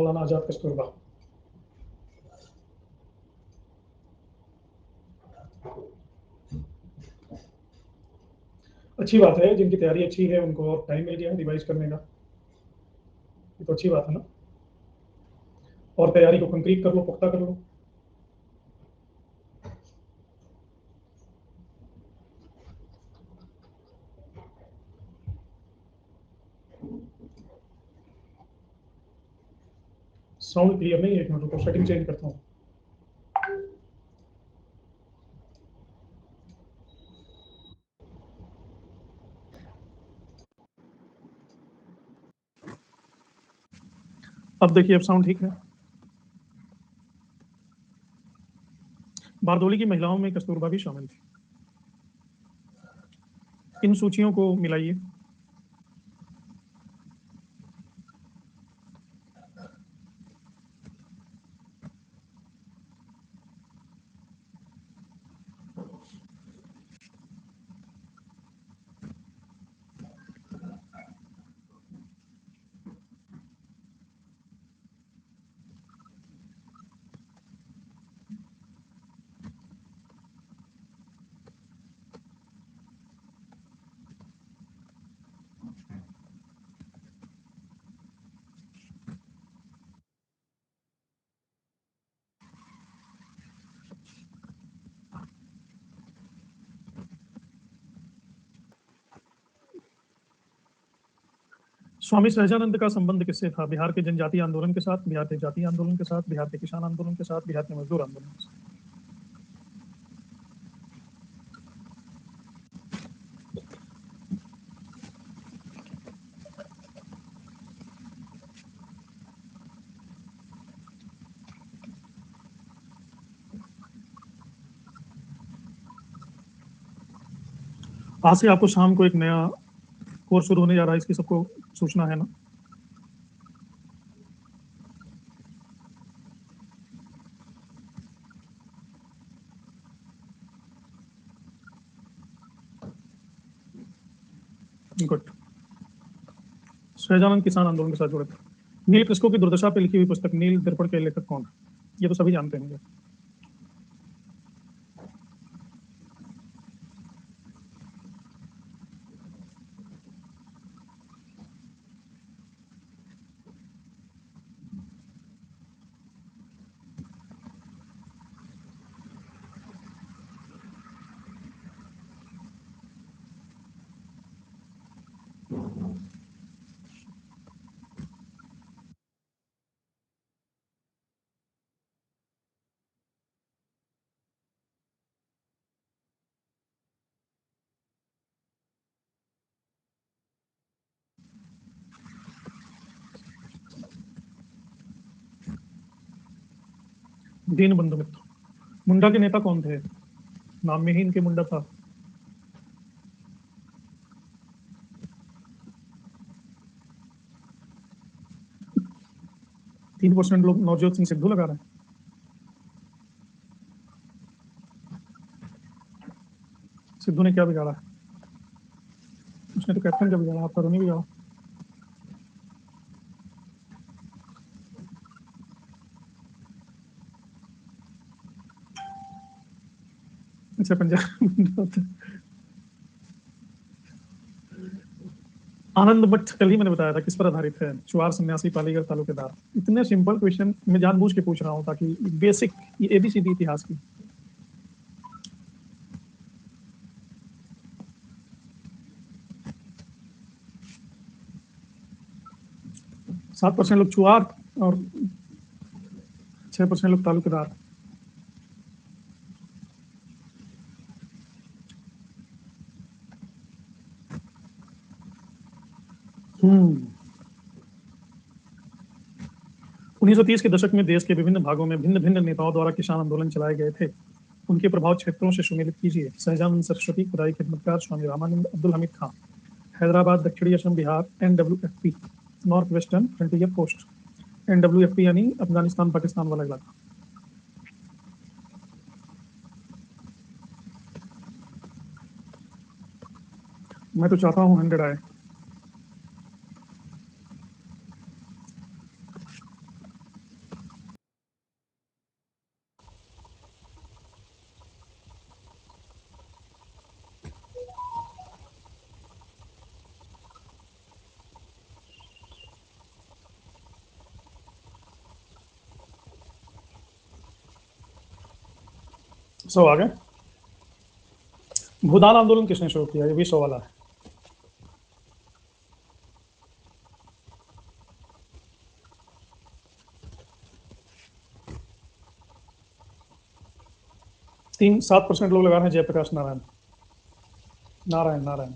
मौलाना आजाद कस्तूरबा। अच्छी बात है, जिनकी तैयारी अच्छी है उनको टाइम मिल गया रिवाइज करने का, ये तो अच्छी बात है ना। और तैयारी को कंक्रीट कर लो, पुख्ता कर लो। साउंड क्लियर नहीं है, एक मिनट को सेटिंग चेंज करता हूँ। अब देखिए, अब साउंड ठीक है। बारदोली की महिलाओं में कस्तूरबा भी शामिल थी। इन सूचियों को मिलाइए। स्वामी सहजानंद का संबंध किससे था? बिहार के जनजातीय आंदोलन के साथ, बिहार के जातीय आंदोलन के साथ, बिहार के किसान आंदोलन के साथ, बिहार के मजदूर आंदोलन के साथ। आज से आपको शाम को एक नया कोर्स शुरू होने जा रहा है, इसकी सबको सूचना है ना? गुड। सहजानंद किसान आंदोलन के साथ जुड़े थे। नील कृषकों की दुर्दशा पर लिखी हुई पुस्तक नील दर्पण के लेखक कौन है? ये तो सभी जानते होंगे। दीनबंधु मित्र। मुंडा के नेता कौन थे? नाम में ही इनके मुंडा था। 3% लोग नवजोत सिंह सिद्धू लगा रहे हैं। सिद्धू ने क्या बिगाड़ा है? उसने तो कैप्टन का बिगाड़ा, आपका तो नहीं बिगाड़ा। अच्छा, पंजाब। आनंद मठ कल ही मैंने बताया था किस पर आधारित है? चुआर सन्यासी पालीगढ़ तालुकेदार। इतने सिंपल क्वेश्चन मैं जानबूझ के पूछ रहा हूँ ताकि बेसिक एबीसीडी इतिहास की। 7% लोग चुआर और 6% लोग तालुकेदार। हम्म 1930 के दशक में देश के विभिन्न भागों में भिन्न भिन्न नेताओं द्वारा किसान आंदोलन चलाए गए थे। उनके प्रभाव क्षेत्रों से सुमेलित कीजिए। सहजानंद सरस्वती, खुदाई खिदमतगार, स्वामी रामानंद, अब्दुल हमीद खान। हैदराबाद, दक्षिणी Assam, Bihar, NWFP, north western frontier post. NWFP यानी अफगानिस्तान पाकिस्तान वाला इलाका। मैं तो चाहता हूँ 100 आए। सब आ गए। भूदान आंदोलन किसने शुरू किया, ये भी सवाल है। तीन 7% लोग लगा रहे हैं जयप्रकाश नारायण। नारायण नारायण।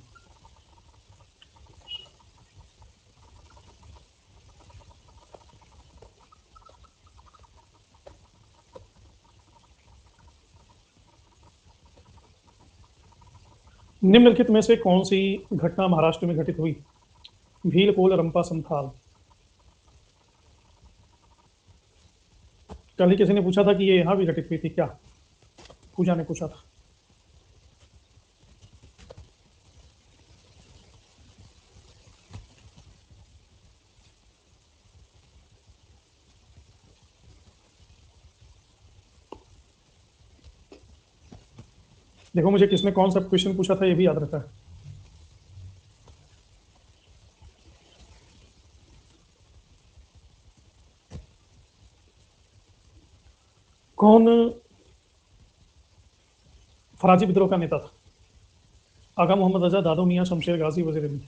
निम्नलिखित में से कौन सी घटना महाराष्ट्र में घटित हुई? भील कोल रंपा संथाल। कल ही किसी ने पूछा था कि ये यहां भी घटित हुई थी क्या, पूजा ने पूछा था। देखो मुझे किसने कौन सा क्वेश्चन पूछा था ये भी याद रहता है। कौन फराजी विद्रोह का नेता था? आगा मोहम्मद रजा, दादू मियां, शमशेर गाजी, वजीर अली।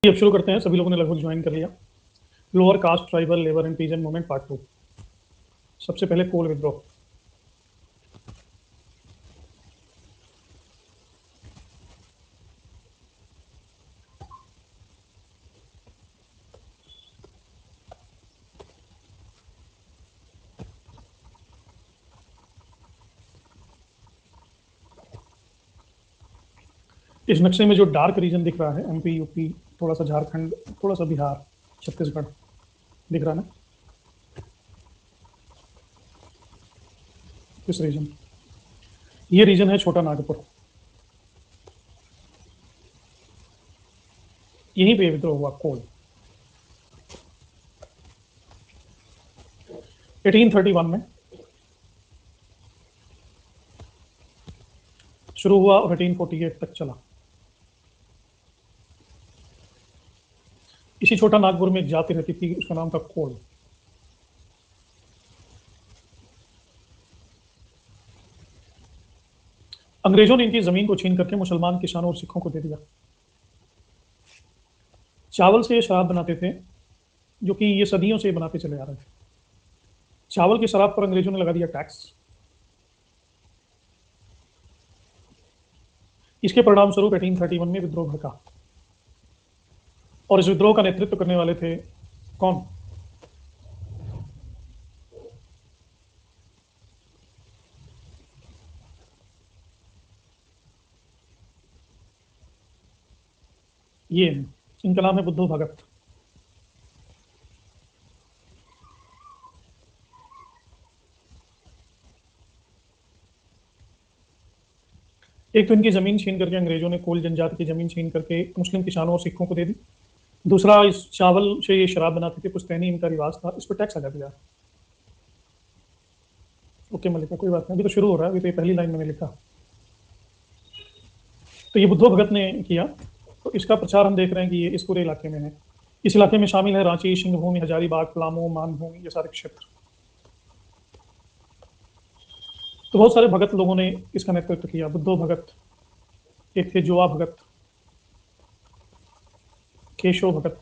अब शुरू करते हैं, सभी लोगों ने लगभग ज्वाइन कर लिया। Lower caste tribal labour and peasant movement part 2। सबसे पहले कोल विद्रोह। इस नक्शे में जो डार्क रीजन दिख रहा है, एमपी, यूपी, थोड़ा सा झारखंड, थोड़ा सा बिहार, छत्तीसगढ़ दिख रहा है ना, इस रीजन, ये रीजन है छोटा नागपुर। यहीं पे विद्रोह हुआ कोल। 1831 में शुरू हुआ और 1848 तक चला। इसी छोटा नागपुर में एक जाति रहती थी, उसका नाम था कोल। अंग्रेजों ने इनकी जमीन को छीन करके मुसलमान किसानों और सिखों को दे दिया। चावल से ये शराब बनाते थे, जो कि ये सदियों से बनाते चले आ रहे थे। चावल की शराब पर अंग्रेजों ने लगा दिया टैक्स। इसके परिणाम स्वरूप 1831 में विद्रोह भड़का, और इस विद्रोह का नेतृत्व करने वाले थे कौन? ये इनका नाम है बुद्धू भगत। एक तो इनकी जमीन छीन करके अंग्रेजों ने कोल जनजाति की जमीन छीन करके मुस्लिम किसानों और सिखों को दे दी। दूसरा, इस चावल से ये शराब बनाते थे, पुश्तैनी इनका रिवाज था, इस पर टैक्स लगा दिया। ओके मलिका, कोई बात नहीं, अभी तो शुरू हो रहा है, अभी तो ये पहली लाइन मैंने लिखा। तो ये बुद्धू भगत ने किया। तो इसका प्रचार हम देख रहे हैं कि ये इस पूरे इलाके में है। इस इलाके में शामिल है रांची, सिंहभूमि, हजारीबाग, पलामू, मानभूमि, ये सारे क्षेत्र। तो बहुत सारे भगत लोगों ने इसका नेतृत्व किया। बुद्धू भगत, एक थे जोआ भगत, केशव भगत,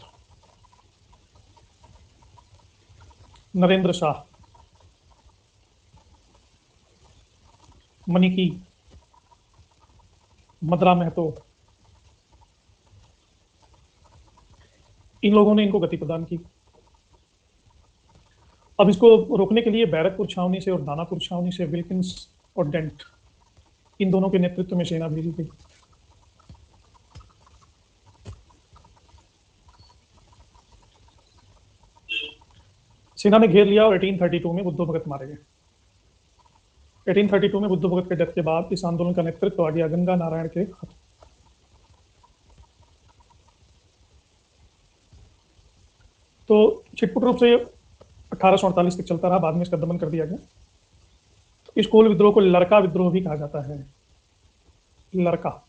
नरेंद्र शाह, मनिकी, मदरा महतो, इन लोगों ने इनको गति प्रदान की। अब इसको रोकने के लिए बैरकपुर छावनी से और दानापुर छावनी से विल्किंस और डेंट, इन दोनों के नेतृत्व में सेना भेजी गई। सेना ने घेर लिया और 1832 में बुद्धू भगत मारे गए। 1832 में बुद्धू भगत के डेथ के बाद इस आंदोलन का नेतृत्व आ गया गंगा नारायण के हाथ। तो छिटपुट रूप से 1848 तक चलता रहा, बाद में इसका दमन कर दिया गया। तो इस कोल विद्रोह को लड़का विद्रोह भी कहा जाता है। लड़का।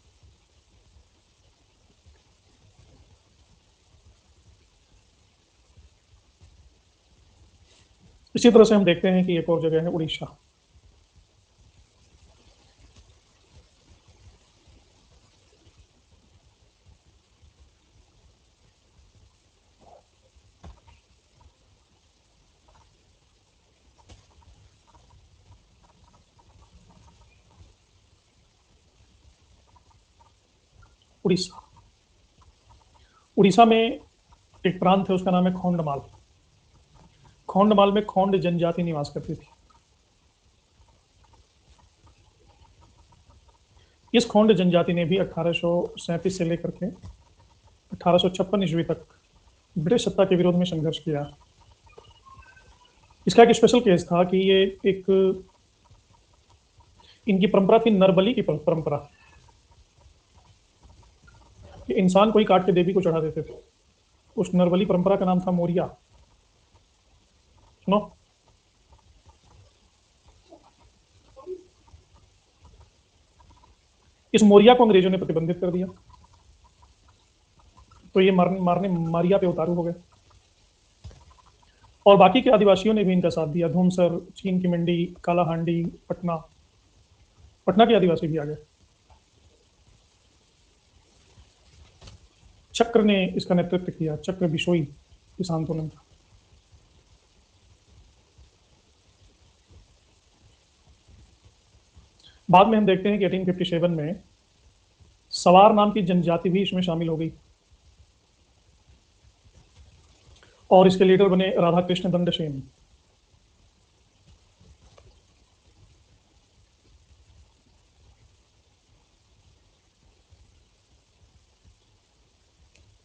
इसी तरह से हम देखते हैं कि एक और जगह है उड़ीसा। उड़ीसा। उड़ीसा में एक प्रांत है, उसका नाम है खोंडमाल। खोंडमाल में खोंड जनजाति निवास करती थी। इस खोंड जनजाति ने भी 1837 से लेकर के 1856 ईस्वी तक ब्रिटिश सत्ता के विरोध में संघर्ष किया। इसका एक स्पेशल केस था कि ये एक इनकी परंपरा थी नरबली की परंपरा। कि इंसान को ही काट के देवी को चढ़ा देते थे। उस नरबली परंपरा का नाम था मोरिया। सुनो, इस मोरिया को अंग्रेजों ने प्रतिबंधित कर दिया, तो ये मारने मारिया पे उतारू हो गए। और बाकी के आदिवासियों ने भी इनका साथ दिया। धूमसर, चीन की मंडी, कालाहांडी, पटना, पटना के आदिवासी भी आ गए। चक्र ने इसका नेतृत्व किया, चक्र बिशोई इस आंदोलन का। बाद में हम देखते हैं कि 1857 में सवार नाम की जनजाति भी इसमें शामिल हो गई और इसके लीडर बने राधा कृष्ण दंडसेन।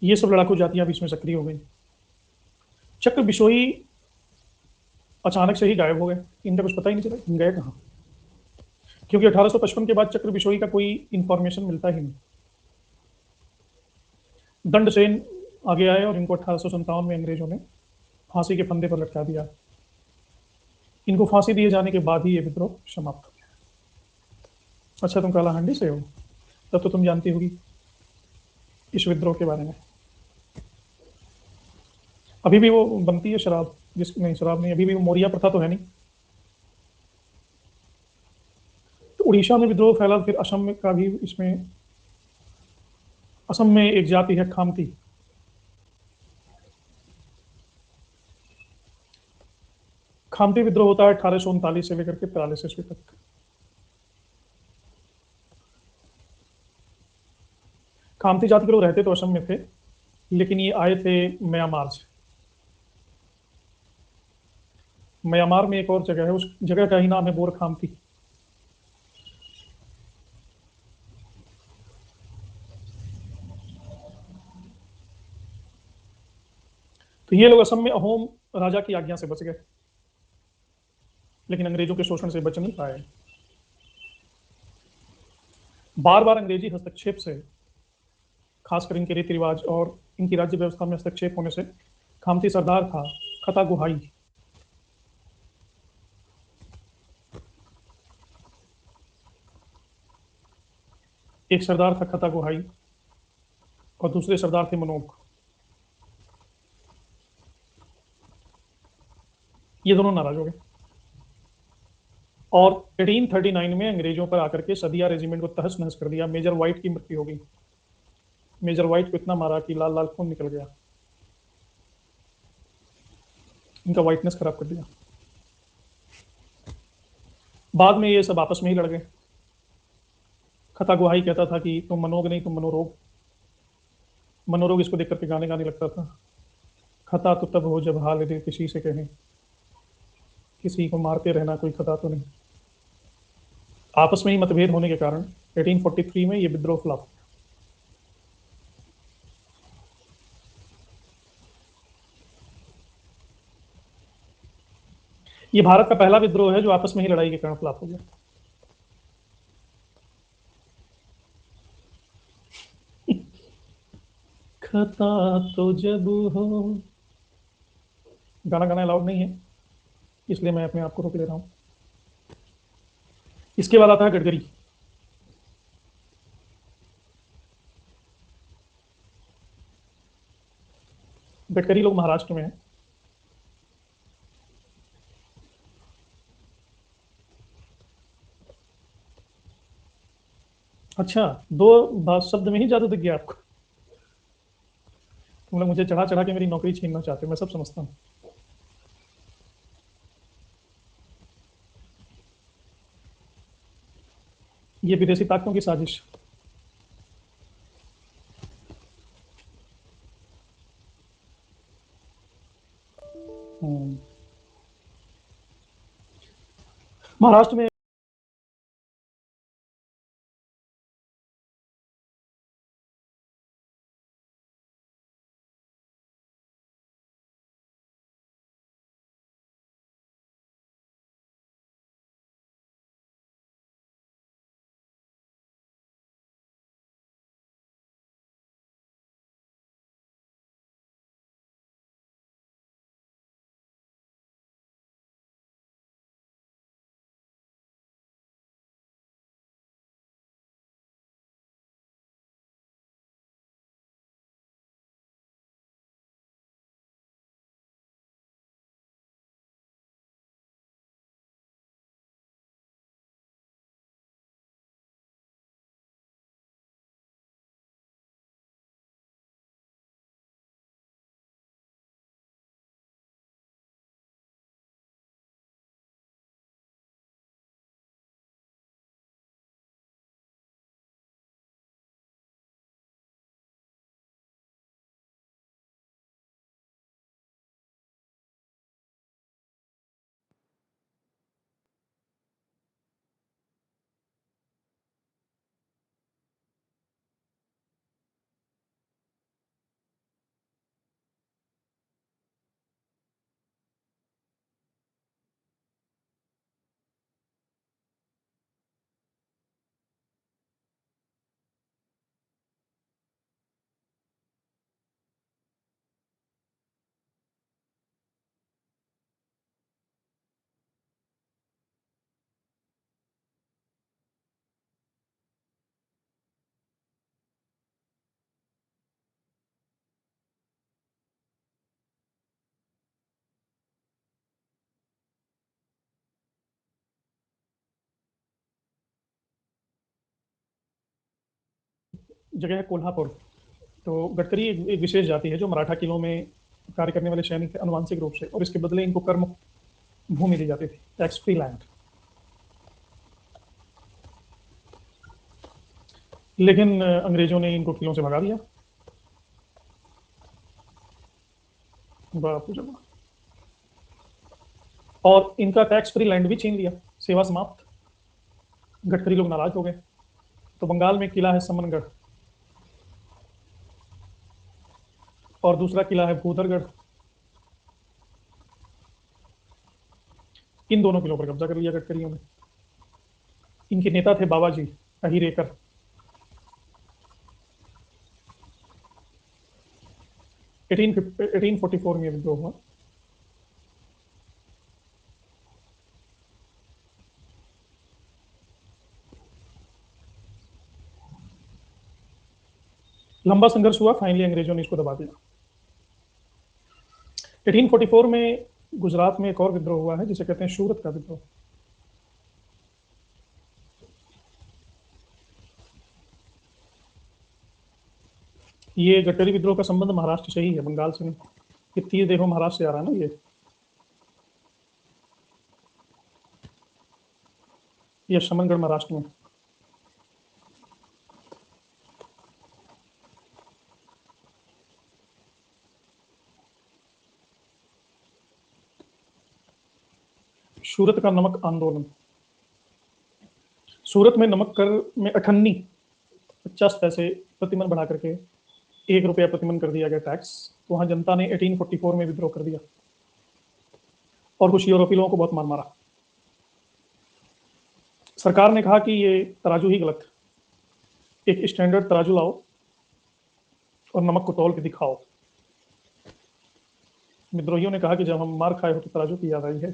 ये सब लड़ाकू जातियां भी इसमें सक्रिय हो गई। चक्र बिशोई अचानक से ही गायब हो गए, इनका कुछ पता ही नहीं चला गए कहाँ, क्योंकि 1855 के बाद चक्र बिशोई का कोई इंफॉर्मेशन मिलता ही नहीं। दंडसेन आगे आए और इनको 1857 में अंग्रेजों ने फांसी के फंदे पर लटका दिया। इनको फांसी दिए जाने के बाद ही ये विद्रोह समाप्त हो गया। अच्छा, तुम कालाहांडी से हो, तब तो तुम जानती होगी इस विद्रोह के बारे में। अभी भी वो बनती है शराब, जिस नहीं शराब नहीं, अभी भी वो मोरिया प्रथा तो है नहीं। तो उड़ीसा में विद्रोह फैला, फिर असम का भी इसमें, असम में एक जाति है खामती। खामती विद्रोह होता है 1839 से लेकर के 43 ईस्वी तक। खामती जाति के लोग रहते तो असम में थे, लेकिन ये आए थे म्यांमार से। म्यांमार में एक और जगह है, उस जगह का ही नाम है बोर खामती। तो ये लोग असम में अहोम राजा की आज्ञा से बच गए, लेकिन अंग्रेजों के शोषण से बच नहीं पाए। बार बार अंग्रेजी हस्तक्षेप से, खासकर इनके रीति रिवाज और इनकी राज्य व्यवस्था में हस्तक्षेप होने से, खामती सरदार था खता गुहाई। एक सरदार था खता गुहाई और दूसरे सरदार थे मनोक। ये दोनों नाराज हो गए और 1839 में अंग्रेजों पर आकर के सदिया रेजिमेंट को तहस नहस कर दिया। मेजर व्हाइट की मृत्यु हो गई। मेजर व्हाइट को इतना मारा कि लाल लाल खून निकल गया, इनका व्हाइटनेस खराब कर दिया। बाद में ये सब आपस में ही लड़ गए। खता गुहाई कहता था कि तुम मनोग नहीं, तुम मनोरोग। मनोरोग इसको देख करके गाने गाने लगता था। खता तो तब हो जब हाल दे किसी से कहें, किसी को मारते रहना कोई खता तो नहीं। आपस में ही मतभेद होने के कारण 1843 में ये विद्रोह फ्लॉप। ये भारत का पहला विद्रोह है जो आपस में ही लड़ाई के कारण फ्लॉप हो गया। खता तो जब हो, गाना गाना अलाउड नहीं है, इसलिए मैं अपने आप को रोक ले रहा हूँ। इसके बाद आता है गडकरी। गडकरी लोग महाराष्ट्र में हैं। अच्छा, दो शब्द में ही जादू दिख गया आपको। तुम लोग मुझे चढ़ा चढ़ा के मेरी नौकरी छीनना चाहते हो, मैं सब समझता हूँ। ये विदेशी ताकतों की साजिश। हम्म। महाराष्ट्र में जगह है कोल्हापुर। तो गडकरी एक विशेष जाति है जो मराठा किलों में कार्य करने वाले सैनिक थे अनुवांशिक रूप से, और इसके बदले इनको कर्म भूमि दी जाती थी, टैक्स फ्री लैंड। लेकिन अंग्रेजों ने इनको किलों से भगा दिया। बाप रे बाप। और इनका टैक्स फ्री लैंड भी छीन लिया। सेवा समाप्त। गडकरी लोग नाराज हो गए। तो बंगाल में किला है समनगढ़, और दूसरा किला है भूदरगढ़। इन दोनों किलों पर कब्जा कर लिया गडकरियों ने। इनके नेता थे बाबा जी अहिरेकर। 1844 में विद्रोह हुआ। लंबा संघर्ष हुआ, फाइनली अंग्रेजों ने इसको दबा दिया। 1844 में गुजरात में एक और विद्रोह हुआ है जिसे कहते हैं सूरत का विद्रोह। ये गडकरी विद्रोह का संबंध महाराष्ट्र से ही है, बंगाल से नहीं। ये तीर देखो महाराष्ट्र से आ रहा है ना ये शमनगढ़ महाराष्ट्र में। सूरत का नमक आंदोलन। सूरत में नमक कर में अठन्नी 50 पैसे प्रतिमन बढ़ा करके 1 रुपया प्रतिमन कर दिया गया टैक्स। तो वहां जनता ने 1844 में विद्रोह कर दिया और कुछ यूरोपीय लोगों को बहुत मार मारा। सरकार ने कहा कि ये तराजू ही गलत, एक स्टैंडर्ड तराजू लाओ और नमक को तौल के दिखाओ। विद्रोहियों ने कहा कि जब हम मार खाए हो तो तराजू की याद आई है।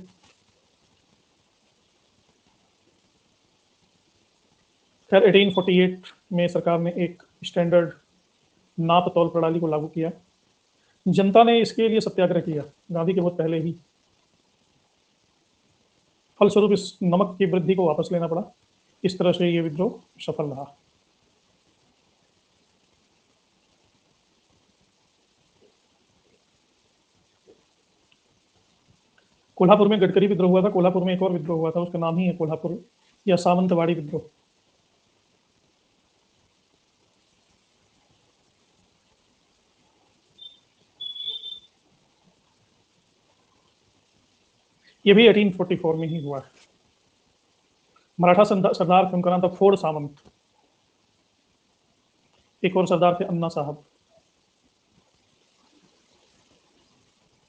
खैर 1848 में सरकार ने एक स्टैंडर्ड नाप तौल प्रणाली को लागू किया। जनता ने इसके लिए सत्याग्रह किया, गांधी के बहुत पहले ही। फलस्वरूप इस नमक की वृद्धि को वापस लेना पड़ा। इस तरह से ये विद्रोह सफल रहा। कोल्हापुर में गडकरी विद्रोह हुआ था। कोल्हापुर में एक और विद्रोह हुआ था, उसका नाम ही है कोल्हापुर या सावंतवाड़ी विद्रोह। ये भी 1844 में ही हुआ है। मराठा सरदार थे, उनका नाम था फोड़ सामंत। एक और सरदार थे अन्ना साहब।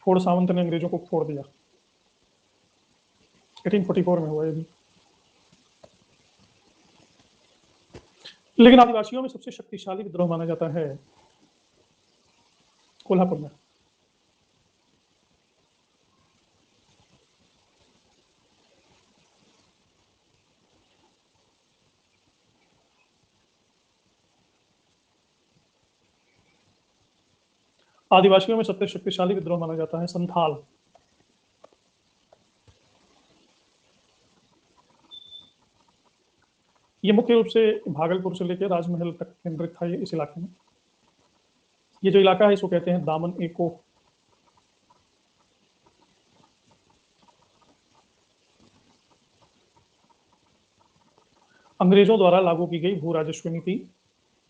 फोड़ सामंत ने अंग्रेजों को फोड़ दिया। 1844 में हुआ ये भी। लेकिन आदिवासियों में सबसे शक्तिशाली विद्रोह माना जाता है कोल्हापुर में। आदिवासियों में सबसे शक्तिशाली विद्रोह माना जाता है संथाल। ये मुख्य रूप से भागलपुर से लेकर राजमहल तक केंद्रित था ये इस इलाके में। ये जो इलाका है इसको कहते हैं दामन एको। अंग्रेजों द्वारा लागू की गई भू राजस्व नीति,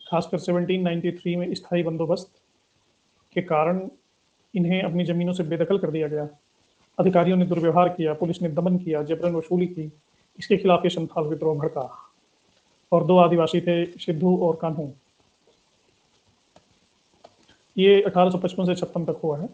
खासकर 1793 में स्थायी बंदोबस्त के कारण इन्हें अपनी जमीनों से बेदखल कर दिया गया। अधिकारियों ने दुर्व्यवहार किया, पुलिस ने दमन किया, जबरन वसूली की। इसके खिलाफ ये संथाल विद्रोह भड़का और 2 आदिवासी थे, सिद्धू और कान्हू। ये 1855 से 56 तक हुआ है।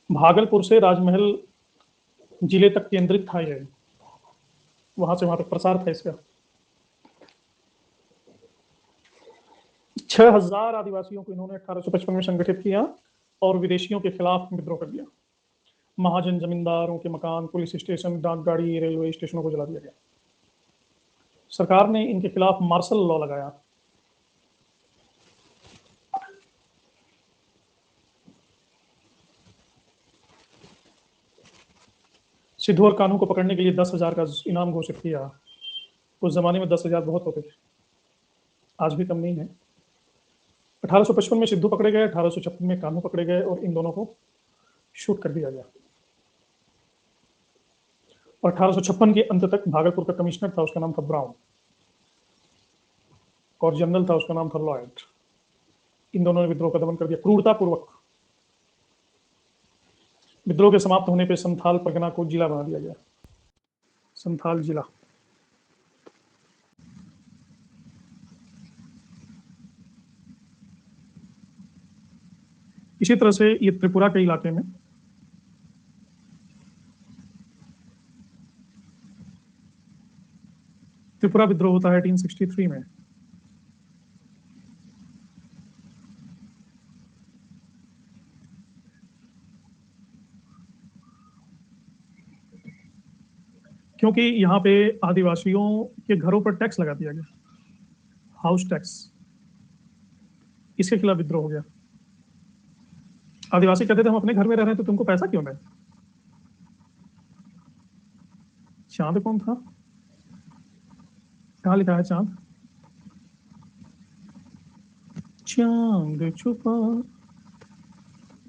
भागलपुर से राजमहल जिले तक केंद्रित था ये, वहां से वहां तक प्रसार था इसका। 6000 आदिवासियों को इन्होंने 1855 में संगठित किया और विदेशियों के खिलाफ विद्रोह कर दिया। महाजन जमींदारों के मकान, पुलिस स्टेशन, डाक गाड़ी, रेलवे स्टेशनों को जला दिया गया। सरकार ने इनके खिलाफ मार्शल लॉ लगाया। सिद्धू और कान्हू को पकड़ने के लिए 10,000 का इनाम घोषित किया। उस जमाने में 10,000 बहुत होते थे, आज भी कम नहीं है। 1855 में सिद्धू पकड़े गए, 1856 में कान्हू पकड़े गए और इन दोनों को शूट कर दिया गया। और 1856 के अंत तक भागलपुर का कमिश्नर था, उसका नाम था ब्राउन, और जनरल था, उसका नाम था लॉयड। इन दोनों ने विद्रोह का दमन कर दिया क्रूरतापूर्वक। विद्रोह के समाप्त होने पर संथाल परगना को जिला बना दिया गया, संथाल जिला। इसी तरह से ये त्रिपुरा के इलाके में त्रिपुरा विद्रोह होता है 1863 में। क्योंकि यहाँ पे आदिवासियों के घरों पर टैक्स लगा दिया गया, हाउस टैक्स। इसके खिलाफ विद्रोह हो गया। आदिवासी कहते थे हम अपने घर में रह रहे हैं तो तुमको पैसा क्यों दें। चांद कौन था, कहाँ लिखा है चांद? चांद छुपा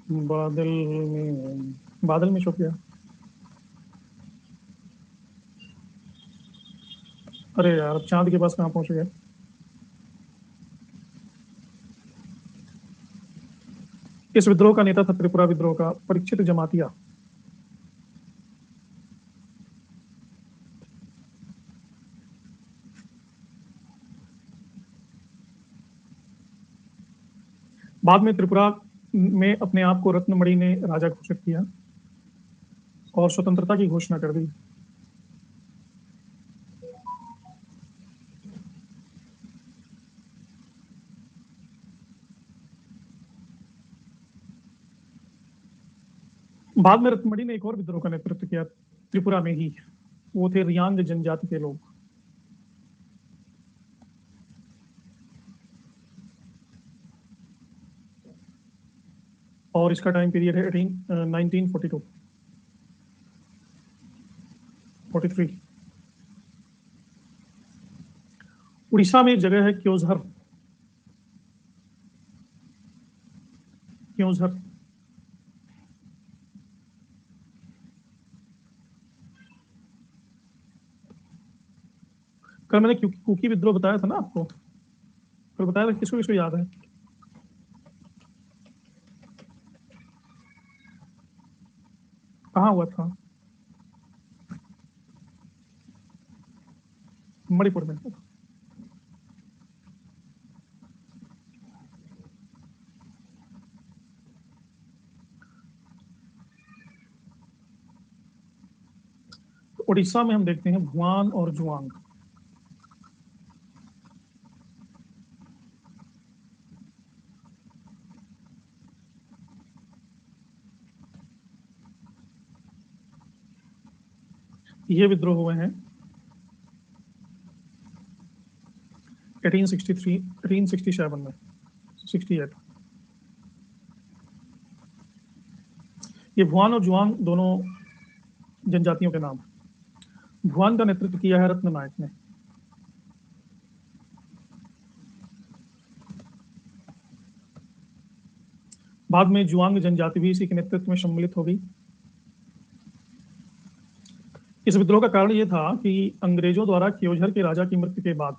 बादल में, बादल में छुप गया। अरे यार, अब चांद के पास कहाँ पहुंच गए। इस विद्रोह का नेता था त्रिपुरा विद्रोह का परीक्षित जमातिया। बाद में त्रिपुरा में अपने आप को रत्नमणि ने राजा घोषित किया और स्वतंत्रता की घोषणा कर दी। बाद में रत्नमणि ने एक और विद्रोह का नेतृत्व किया त्रिपुरा में ही। वो थे रियांग जनजाति के लोग। और इसका टाइम पीरियड है 1942 43। उड़ीसा में एक जगह है क्योंझर। क्योंझर कल मैंने कुकी विद्रोह बताया था ना आपको। कल बताया था, किसको किसको याद है? कहाँ हुआ था? मणिपुर में। तो उड़ीसा में हम देखते हैं भुआन और जुआंग। ये विद्रोह हुए हैं 1863 1867 में 68। ये भुआन और जुआंग दोनों जनजातियों के नाम। भुआन का नेतृत्व किया है रत्न नायक ने। बाद में जुआंग जनजाति भी इसी के नेतृत्व में सम्मिलित हो गई। इस विद्रोह का कारण यह था कि अंग्रेजों द्वारा क्योंझर के राजा की मृत्यु के बाद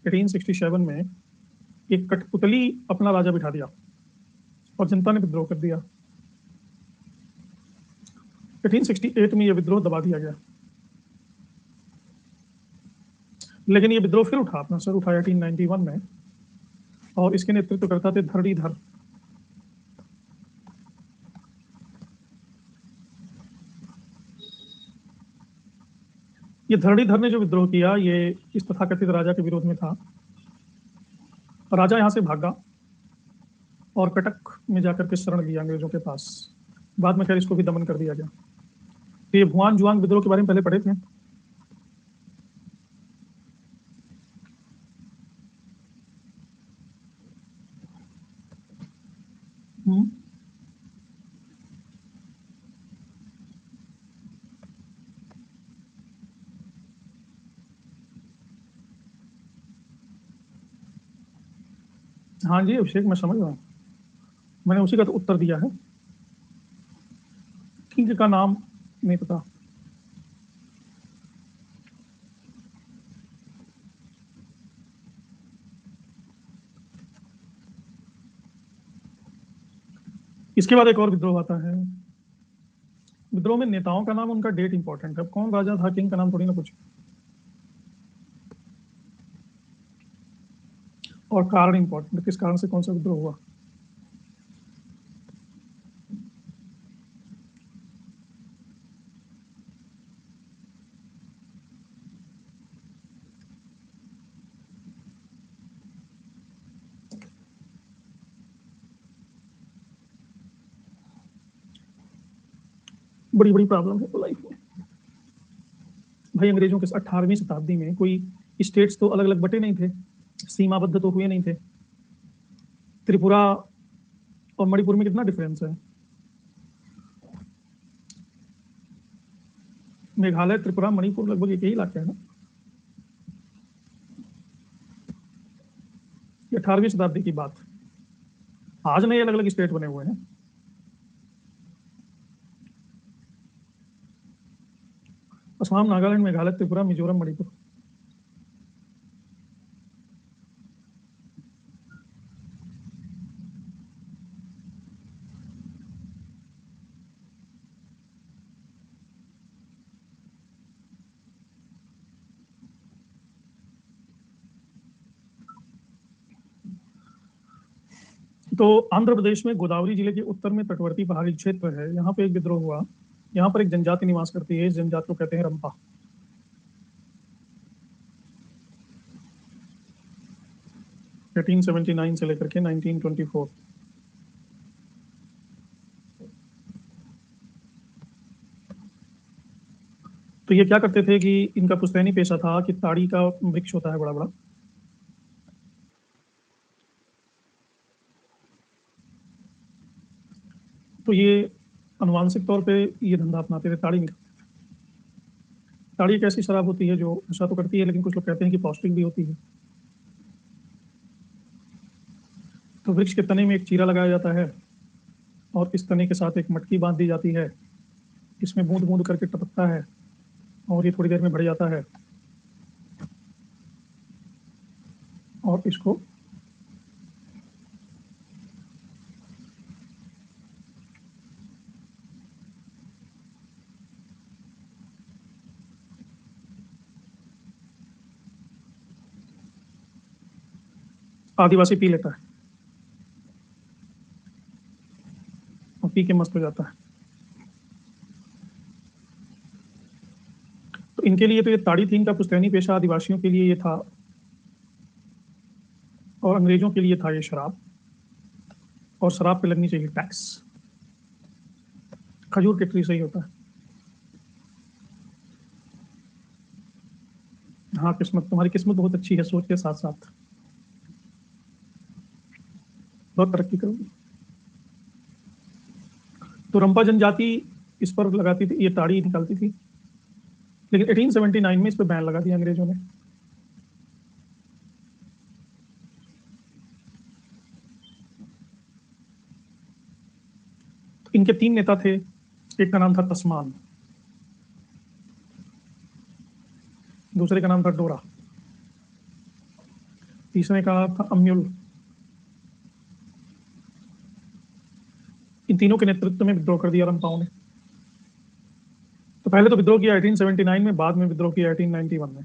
1867 में एक कठपुतली अपना राजा बिठा दिया और जनता ने विद्रोह कर दिया। 1868 में यह विद्रोह दबा दिया गया, लेकिन यह विद्रोह फिर उठा, अपना सर उठाया 1891 में, और इसके नेतृत्व करता थे धरणीधर। ये धरणीधर ने जो विद्रोह किया, ये इस तथाकथित राजा के विरोध में था। राजा यहां से भागा और कटक में जाकर के शरण लिया अंग्रेजों के पास। बाद में खैर इसको भी दमन कर दिया गया। तो ये भुआन जुआंग विद्रोह के बारे में पहले पढ़े थे। हाँ जी अभिषेक, मैं समझ रहा हूँ। मैंने उसी का तो उत्तर दिया है। किंग का नाम नहीं पता। इसके बाद एक और विद्रोह आता है। विद्रोह में नेताओं का नाम, उनका डेट इंपॉर्टेंट है। कौन राजा था, किंग का नाम थोड़ी ना पूछे। और कारण इंपॉर्टेंट है, किस कारण से कौन सा विद्रोह हुआ। बड़ी बड़ी प्रॉब्लम है लाइफ में भाई। अंग्रेजों के 18वीं शताब्दी में कोई स्टेट्स तो अलग अलग बटे नहीं थे, सीमाबद्ध तो हुए नहीं थे। त्रिपुरा और मणिपुर में कितना डिफरेंस है। मेघालय, त्रिपुरा, मणिपुर लगभग एक ही इलाका है ना। ये 18वीं शताब्दी की बात। आज नए अलग अलग स्टेट बने हुए हैं। असम, नागालैंड, मेघालय, त्रिपुरा, मिजोरम, मणिपुर। तो आंध्र प्रदेश में गोदावरी जिले के उत्तर में तटवर्ती पहाड़ी क्षेत्र है, यहाँ पे एक विद्रोह हुआ। यहाँ पर एक जनजाति निवास करती है, इस जनजाति को कहते हैं रंपा। एटीन 1879 से लेकर के 1924। तो ये क्या करते थे कि इनका पुश्तैनी पेशा था कि ताड़ी का वृक्ष होता है बड़ा बड़ा, तो ये अनुवांशिक तौर पे ये धंधा अपनाते थे, ताड़ी निकालते थे। ताड़ी एक ऐसी शराब होती है जो नशा तो करती है, लेकिन कुछ लोग कहते हैं कि पौष्टिक भी होती है। तो वृक्ष के तने में एक चीरा लगाया जाता है और इस तने के साथ एक मटकी बांध दी जाती है, इसमें बूंद बूंद करके टपकता है और ये थोड़ी देर में बढ़ जाता है और इसको आदिवासी पी लेता है और पी के मस्त हो जाता है। तो इनके लिए तो ये ताड़ी थी, इनका पुश्तैनी पेशा। आदिवासियों के लिए ये था और अंग्रेजों के लिए था ये शराब, और शराब पे लगनी चाहिए टैक्स। खजूर के ट्री से ही होता है। हाँ, किस्मत तुम्हारी किस्मत बहुत अच्छी है, सोच के साथ साथ बहुत तरक्की करोगी। तो रंपा जनजाति इस पर लगाती थी, ये ताड़ी निकालती थी, लेकिन 1879 में इस पर बैन लगा दिया अंग्रेजों ने। तो इनके 3 नेता थे, एक का नाम था तस्मान, दूसरे का नाम था डोरा, तीसरे का नाम था अम्युल। इन तीनों के नेतृत्व में विद्रोह कर दिया रंपाओं ने। तो पहले तो विद्रोह किया 1879 में, बाद में विद्रोह किया 1891 में।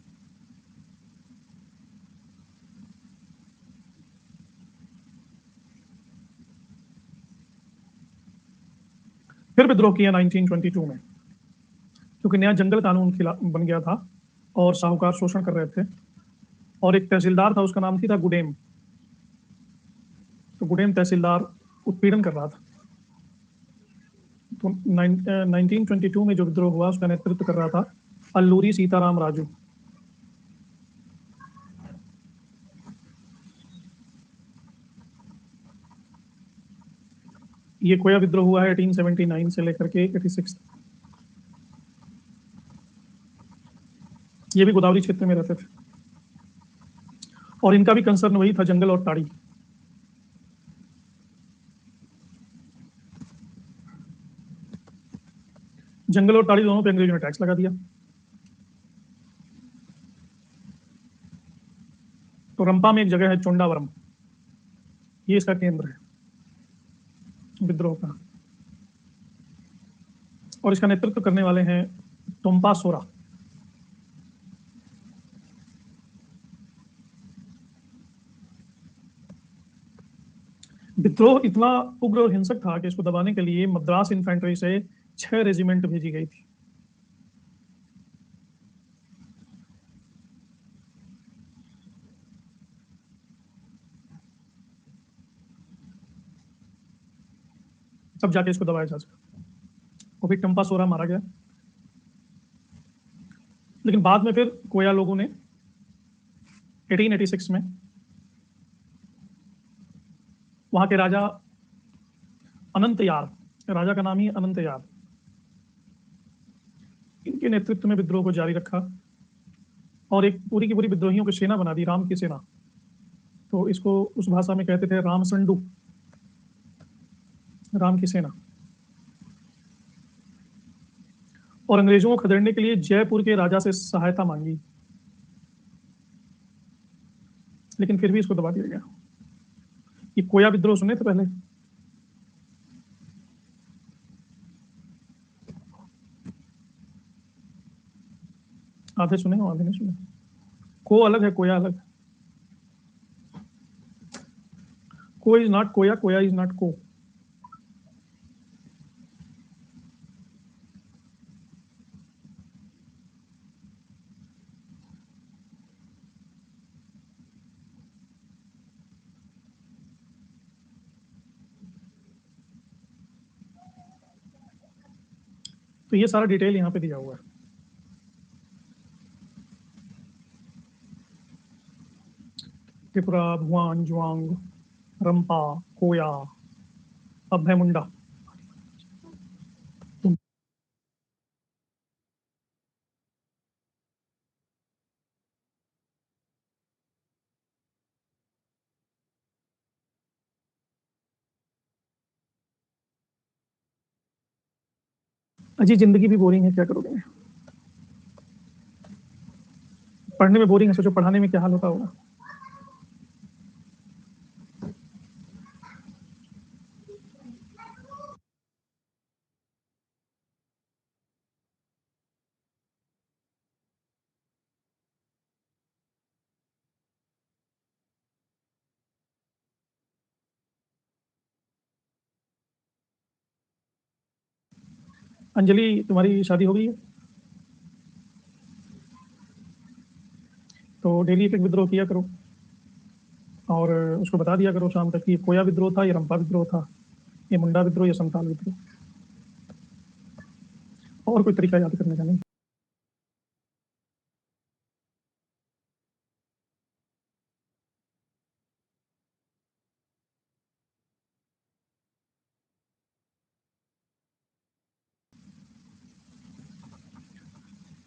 फिर विद्रोह किया 1922 में, क्योंकि नया जंगल कानून बन गया था और साहूकार शोषण कर रहे थे, और एक तहसीलदार था, उसका नाम थी था गुडेम। तो गुडेम तहसीलदार उत्पीड़न कर रहा था। तो 1922 में जो विद्रोह हुआ उसका नेतृत्व कर रहा था अल्लूरी सीताराम राजू। ये कोया विद्रोह हुआ है 1879 से लेकर के 86 तक। ये भी गोदावरी क्षेत्र में रहते थे और इनका भी कंसर्न वही था, जंगल और ताड़ी। जंगल और ताड़ी दोनों पे अंग्रेजों ने टैक्स लगा दिया। तो रंपा में एक जगह है चोंडावरम, ये इसका केंद्र है विद्रोह का, और इसका नेतृत्व करने वाले हैं टोम्पा सोरा। विद्रोह इतना उग्र और हिंसक था कि इसको दबाने के लिए मद्रास इन्फेंट्री से 6 रेजिमेंट भेजी गई थी। तब जाके इसको दबाया जा सका, और फिर टम्पा सोरा मारा गया। लेकिन बाद में फिर कोया लोगों ने 1886 में वहां के राजा अनंत यार, राजा का नाम ही अनंत यार, इनके नेतृत्व में विद्रोह को जारी रखा और एक पूरी की पूरी विद्रोहियों की सेना बना दी, राम की सेना। तो इसको उस भाषा में कहते थे रामसंडू, राम की सेना। और अंग्रेजों को खदेड़ने के लिए जयपुर के राजा से सहायता मांगी, लेकिन फिर भी इसको दबा दिया गया। ये कोया विद्रोह सुने थे पहले? आधे सुने हो, आधे नहीं सुने। को अलग है, कोया अलग है। को is not Koya, Koya is not को। तो ये सारा डिटेल यहाँ पे दिया हुआ है। त्रिपुरा, भुआन, जुआंग, रंपा, कोया, अभय मुंडा। अजी जिंदगी भी बोरिंग है, क्या करोगे? पढ़ने में बोरिंग है, सोचो पढ़ाने में क्या हाल होता होगा। अंजलि, तुम्हारी शादी हो गई है तो डेली एक विद्रोह किया करो और उसको बता दिया करो शाम तक कि ये कोया विद्रोह था, ये रंपा विद्रोह था, ये मुंडा विद्रोह, ये संताल विद्रोह। और कोई तरीका याद करने का नहीं।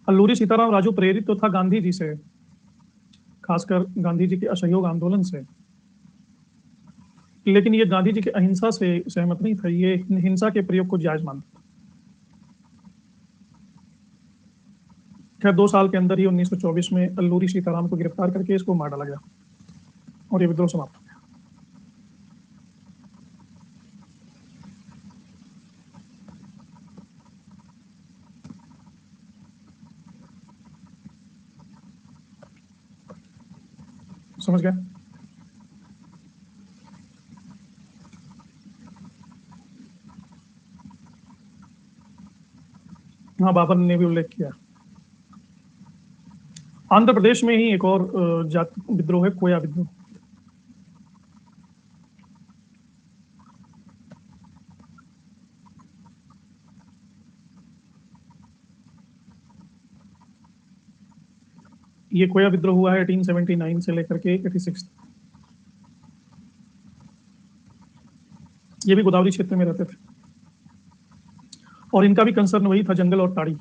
अल्लूरी सीताराम राजू प्रेरित तो था गांधी जी से, खासकर गांधी जी के असहयोग आंदोलन से, लेकिन ये गांधी जी के अहिंसा से सहमत नहीं था, ये हिंसा के प्रयोग को जायज मानता था। खैर 2 साल के अंदर ही 1924 में अल्लूरी सीताराम को गिरफ्तार करके इसको मार डाला गया और ये विद्रोह समाप्त हो गया। समझ गया? हाँ, बाबर ने भी उल्लेख किया। आंध्र प्रदेश में ही एक और जाति विद्रोह है, कोया विद्रोह। ये कोया विद्रोह हुआ है 1879 से लेकर के 86। ये भी गोदावरी क्षेत्र में रहते थे और इनका भी कंसर्न वही था, जंगल और ताड़ी।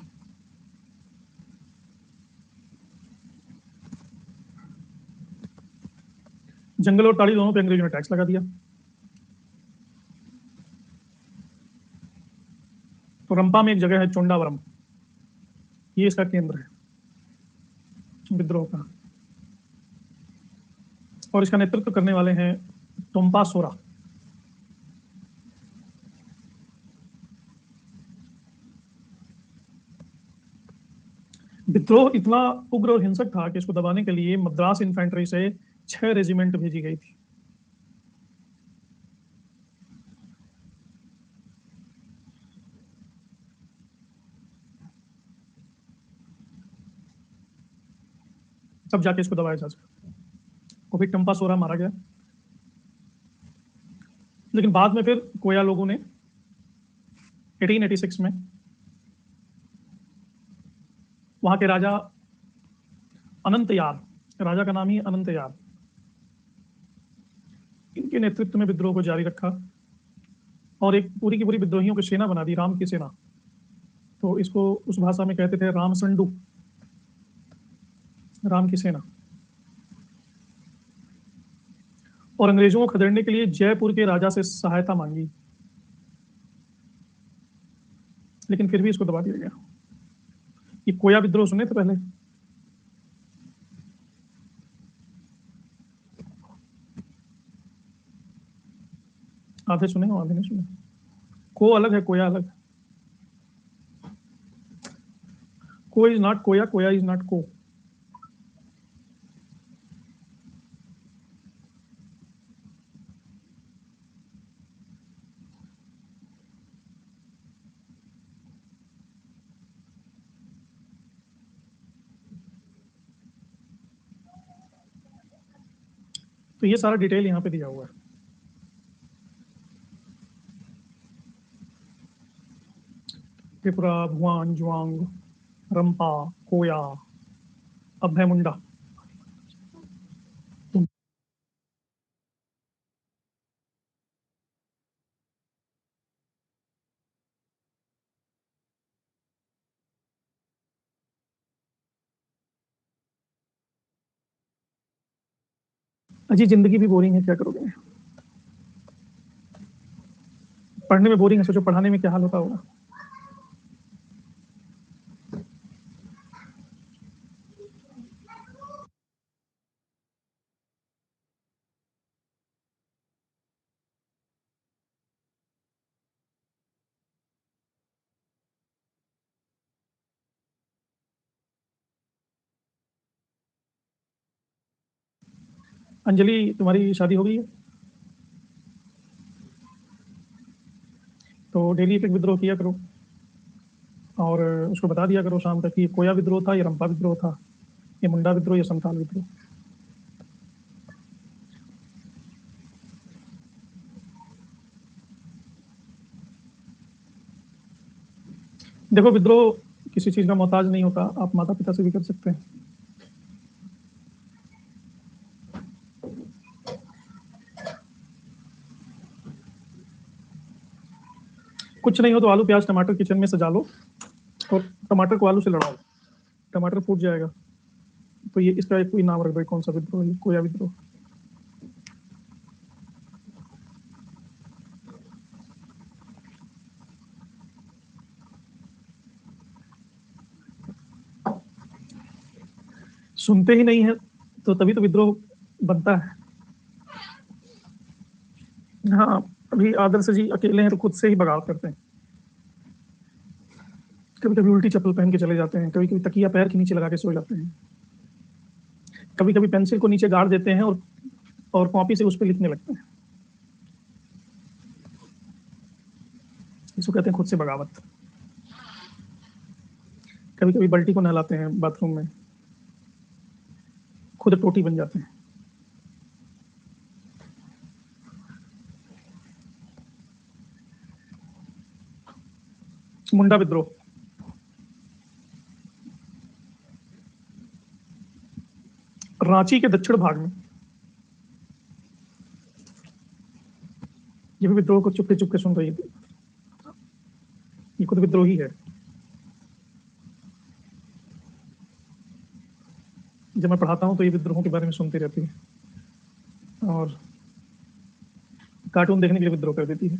जंगल और ताड़ी दोनों पे अंग्रेजों ने टैक्स लगा दिया। तो रंपा में एक जगह है चोंडावरम, ये इसका केंद्र है विद्रोह का, और इसका नेतृत्व करने वाले हैं टोम्पा सोरा। विद्रोह इतना उग्र और हिंसक था कि इसको दबाने के लिए मद्रास इन्फेंट्री से 6 रेजिमेंट भेजी गई थी। तब जाके इसको दबाया जा सका। वो भी टम्पा सोरा मारा गया, लेकिन बाद में फिर कोया लोगों ने 1886 में वहां के राजा अनंत यार, राजा का नाम ही अनंत यार, इनके नेतृत्व में विद्रोह को जारी रखा और एक पूरी की पूरी विद्रोहियों की सेना बना दी, राम की सेना। तो इसको उस भाषा में कहते थे राम संडू, राम की सेना। और अंग्रेजों को खदेड़ने के लिए जयपुर के राजा से सहायता मांगी, लेकिन फिर भी इसको दबा दिया गया। ये कोया विद्रोह सुने थे पहले? आधे सुने हो, आधे नहीं सुने। को अलग है, कोया अलग है। को is not Koya, Koya is not को। तो ये सारा डिटेल यहाँ पे दिया हुआ है। त्रिपुरा, भुआन, जुआंग, रंपा, कोया, अभय मुंडा। अजी जिंदगी भी बोरिंग है, क्या करोगे? पढ़ने में बोरिंग है, सोचो पढ़ाने में क्या हाल होता होगा। अंजलि, तुम्हारी शादी हो गई है? तो डेली एक विद्रोह किया करो और उसको बता दिया करो शाम तक कि कोया विद्रोह था, ये रंपा विद्रोह था, ये मुंडा विद्रोह, ये संथाल विद्रोह। देखो, विद्रोह किसी चीज का मोहताज नहीं होता, आप माता पिता से भी कर सकते हैं। कुछ नहीं हो तो आलू प्याज टमाटर किचन में सजा लो और टमाटर को आलू से लड़ाओ, टमाटर फूट जाएगा। तो ये इसका एक कोई नाम रख दो, कौन सा विद्रोह है, कोया विद्रोह। सुनते ही नहीं है तो तभी तो विद्रोह बनता है। हाँ, अभी आदर्श जी अकेले हैं तो खुद से ही बगावत करते हैं। कभी कभी उल्टी चप्पल पहन के चले जाते हैं, कभी कभी तकिया पैर के नीचे लगा के सो जाते हैं, कभी कभी पेंसिल को नीचे गाड़ देते हैं और कॉपी से उस पर लिखने लगते हैं। इसको कहते हैं खुद से बगावत। कभी कभी बल्टी को नहलाते हैं बाथरूम में, खुद टोटी बन जाते हैं। मुंडा विद्रोह, रांची के दक्षिण भाग में, ये भी विद्रोह को चुपके चुपके सुन रही थी। ये खुद विद्रोही है। जब मैं पढ़ाता हूँ तो ये विद्रोहों के बारे में सुनती रहती है और कार्टून देखने के लिए विद्रोह कर देती है।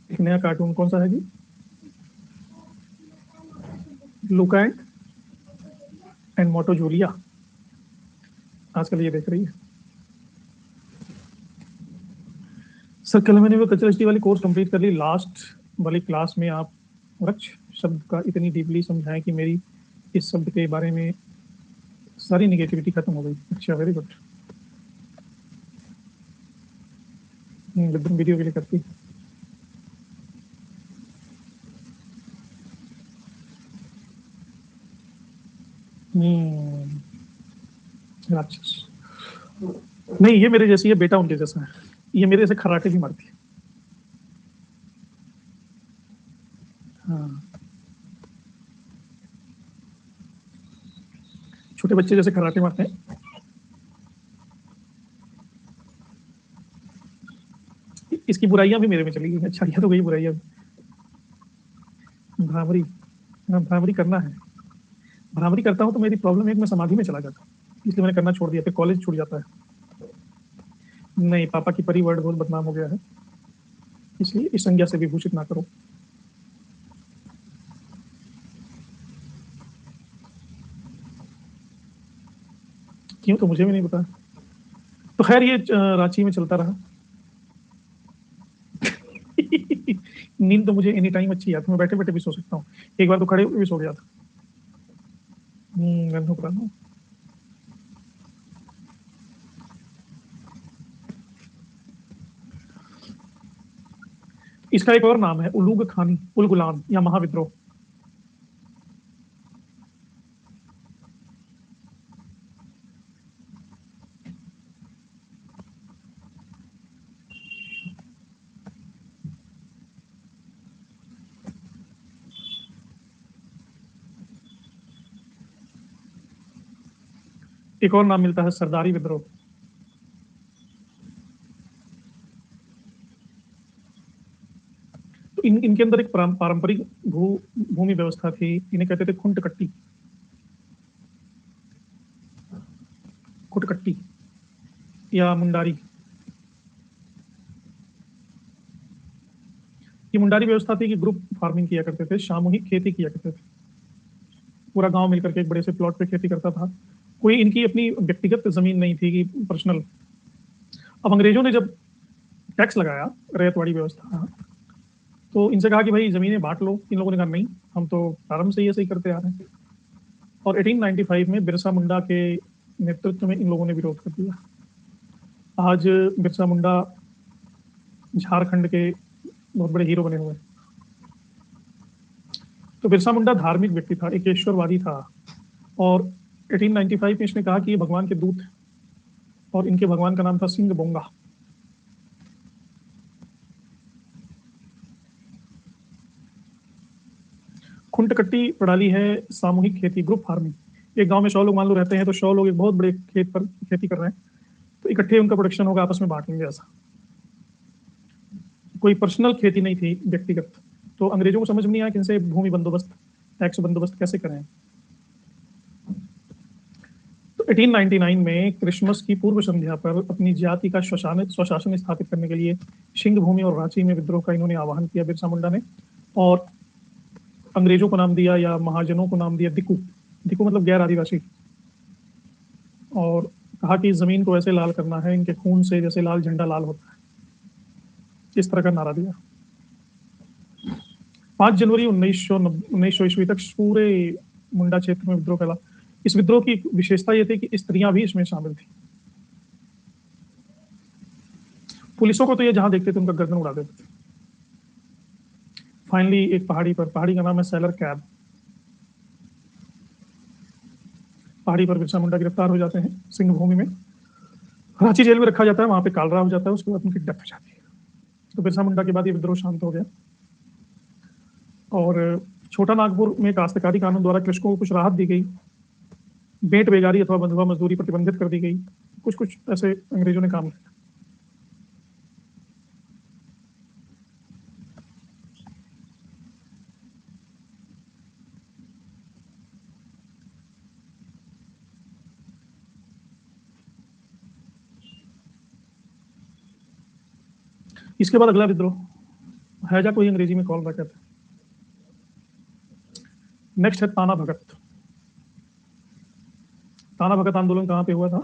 एक नया कार्टून कौन सा है जी? लुका एंड मोटो जूलिया, आजकल ये देख रही है। सर, कल मैंने वो कचरा वाली कोर्स कंप्लीट कर ली। लास्ट वाली क्लास में आप वृक्ष शब्द का इतनी डीपली समझाएं कि मेरी इस शब्द के बारे में सारी निगेटिविटी खत्म हो गई। अच्छा, वेरी गुड। वीडियो के लिए करती। राक्षस नहीं, ये मेरे जैसी है, बेटा उनके जैसा है। ये मेरे से खराटे भी मारती है। हाँ, छोटे बच्चे जैसे खराटे मारते हैं। इसकी बुराइयां भी मेरे में चली गई, अच्छाइयां तो गई, बुराइयां भी। भ्रामरी, हाँ, भ्रामरी करना है। भ्रामरी करता हूँ तो मेरी प्रॉब्लम है कि मैं समाधि में चला जाता हूँ, इसलिए मैंने करना छोड़ दिया, फिर कॉलेज छूट जाता है। नहीं, पापा की परी वर्ड बहुत बदनाम हो गया है, इसलिए इस संज्ञा से विभूषित ना करो। क्यों, तो मुझे भी नहीं पता। तो खैर, ये रांची में चलता रहा। नींद तो मुझे एनी टाइम अच्छी आती है, मैं बैठे बैठे भी सो सकता हूँ। एक बार तो खड़े होकर भी सो गया था। गन्नू पुराना। इसका एक और नाम है उलूग खानी, उल गुलाम या महाविद्रोह। एक और नाम मिलता है सरदारी विद्रोह। तो इनके अंदर एक पारंपरिक भूमि व्यवस्था थी, इन्हें कहते थे खुंटकट्टी, खुटकट्टी या मुंडारी। ये मुंडारी व्यवस्था थी कि ग्रुप फार्मिंग किया करते थे, सामूहिक खेती किया करते थे। पूरा गांव मिलकर के एक बड़े से प्लॉट पे खेती करता था। कोई इनकी अपनी व्यक्तिगत जमीन नहीं थी कि पर्सनल। अब अंग्रेजों ने जब टैक्स लगाया, रैयतवाड़ी व्यवस्था, तो इनसे कहा कि भाई जमीनें बांट लो। इन लोगों ने कहा नहीं, हम तो प्रारंभ से ही ऐसे ही करते आ रहे हैं। और 1895 में बिरसा मुंडा के नेतृत्व में इन लोगों ने विरोध कर दिया। आज बिरसा मुंडा झारखंड के बहुत बड़े हीरो बने हुए हैं। तो बिरसा मुंडा धार्मिक व्यक्ति था, एक ईश्वरवादी था, और 1895 में इसने कहा कि ये भगवान के दूत हैं, और इनके भगवान का नाम था सिंह बोंगा। खुंटकट्टी प्रणाली है सामूहिक खेती, ग्रुप फार्मिंग। एक गांव में 100 लोग मान लो रहते हैं, तो 100 लोग एक बहुत बड़े खेत पर खेती कर रहे हैं, तो इकट्ठे उनका प्रोडक्शन होगा, आपस में बांट लेंगे। ऐसा कोई पर्सनल खेती नहीं थी, व्यक्तिगत। तो अंग्रेजों को समझ में नहीं आया कि इनसे भूमि बंदोबस्त, टैक्स बंदोबस्त कैसे करें। तो 1899 में क्रिसमस की पूर्व संध्या पर अपनी जाति का स्वशासन स्थापित करने के लिए सिंह भूमि और रांची में विद्रोह का इन्होंने आह्वान किया, बिरसा मुंडा ने। और अंग्रेजों को नाम दिया, या महाजनों को नाम दिया दिकू। दिकू मतलब गैर आदिवासी। और कहा कि जमीन को ऐसे लाल करना है इनके खून से जैसे लाल झंडा लाल होता है। इस तरह का नारा दिया। 5 जनवरी 1900 ईस्वी तक पूरे मुंडा क्षेत्र में विद्रोह फैला। इस विद्रोह की विशेषता यह थी कि स्त्रियां भी इसमें शामिल थी। पुलिसों को तो ये जहां देखते थे उनका गर्दन उड़ा देते थे। फाइनली एक पहाड़ी पर, पहाड़ी का नाम है सैलर कैब, पहाड़ी पर बिरसा मुंडा गिरफ्तार हो जाते हैं सिंह भूमि में। रांची जेल में रखा जाता है, वहां पे कालरा हो जाता है, उसके बाद उनकी डेथ हो जाती है। तो बिरसा मुंडा के बाद ये विद्रोह शांत हो गया। और छोटा नागपुर में काश्तकारी कानून द्वारा कृषकों को कुछ राहत दी गई, भेंट बेगारी अथवा बंधुआ मजदूरी प्रतिबंधित कर दी गई। कुछ कुछ ऐसे अंग्रेजों ने काम किया। इसके बाद अगला विद्रोह हैजा को ही अंग्रेजी में कॉल कहते हैं। नेक्स्ट है ताना भगत। ताना भगत आंदोलन कहां पे हुआ था?